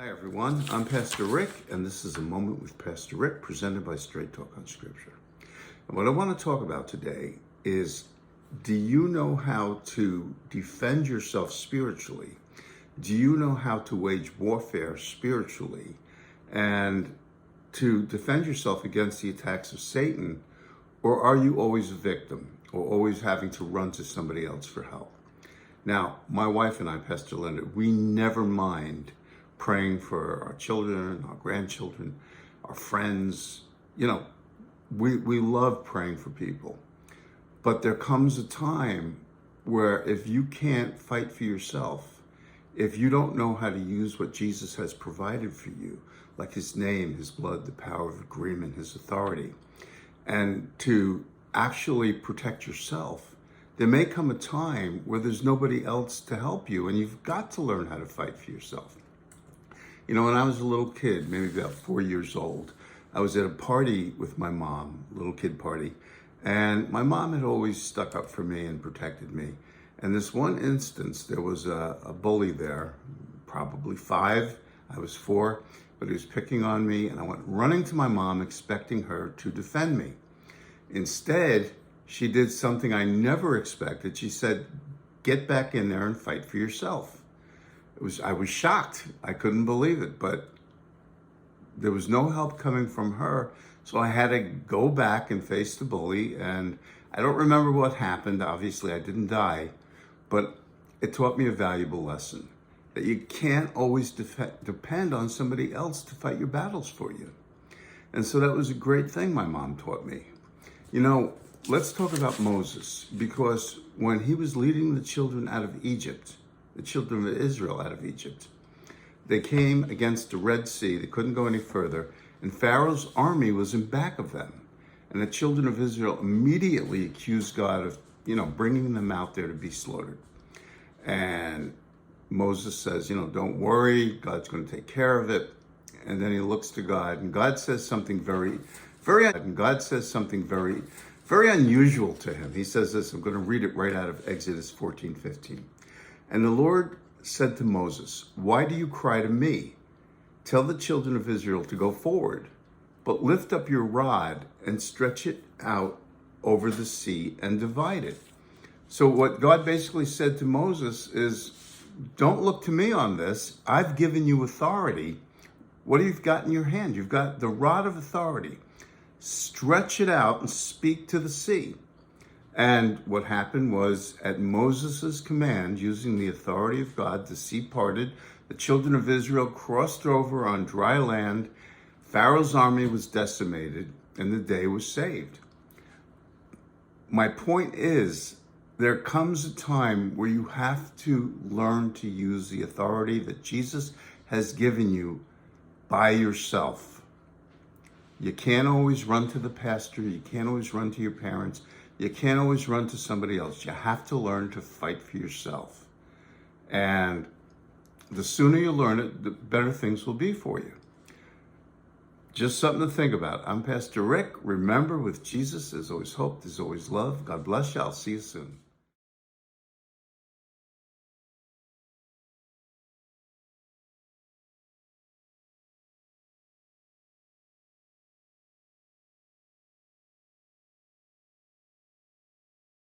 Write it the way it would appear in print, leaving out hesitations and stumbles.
Hi everyone, I'm Pastor Rick, and this is A Moment with Pastor Rick, presented by Straight Talk on Scripture. And what I want to talk about today is, do you know how to defend yourself spiritually? Do you know how to wage warfare spiritually and to defend yourself against the attacks of Satan? Or are you always a victim or always having to run to somebody else for help? Now, my wife and I, Pastor Linda, we never mind praying for our children, our grandchildren, our friends. We love praying for people. But there comes a time where if you can't fight for yourself, if you don't know how to use what Jesus has provided for you, like his name, his blood, the power of agreement, his authority, and to actually protect yourself, there may come a time where there's nobody else to help you, and you've got to learn how to fight for yourself. When I was a little kid, maybe about 4 years old, I was at a party with my mom, a little kid party, and my mom had always stuck up for me and protected me. And this one instance, there was a bully there, probably 5, I was 4, but he was picking on me, and I went running to my mom expecting her to defend me. Instead, she did something I never expected. She said, "Get back in there and fight for yourself." I was shocked. I couldn't believe it, but there was no help coming from her. So I had to go back and face the bully. And I don't remember what happened. Obviously, I didn't die, but it taught me a valuable lesson that you can't always depend on somebody else to fight your battles for you. And so that was a great thing my mom taught me. Let's talk about Moses, because when he was leading the children out of Egypt, the children of Israel out of Egypt, they came against the Red Sea. They couldn't go any further, and Pharaoh's army was in back of them. And the children of Israel immediately accused God of, bringing them out there to be slaughtered. And Moses says, don't worry, God's going to take care of it. And then he looks to God, and God says something very unusual to him. He says this, I'm going to read it right out of Exodus 14:15. And the Lord said to Moses, "Why do you cry to me? Tell the children of Israel to go forward, but lift up your rod and stretch it out over the sea and divide it." So what God basically said to Moses is, don't look to me on this. I've given you authority. What have you got in your hand? You've got the rod of authority. Stretch it out and speak to the sea. And what happened was, at Moses' command, using the authority of God, the sea parted, the children of Israel crossed over on dry land, Pharaoh's army was decimated, and the day was saved. My point is, there comes a time where you have to learn to use the authority that Jesus has given you by yourself. You can't always run to the pastor. You can't always run to your parents. You can't always run to somebody else. You have to learn to fight for yourself. And the sooner you learn it, the better things will be for you. Just something to think about. I'm Pastor Rick. Remember, with Jesus, there's always hope. There's always love. God bless you. I'll see you soon.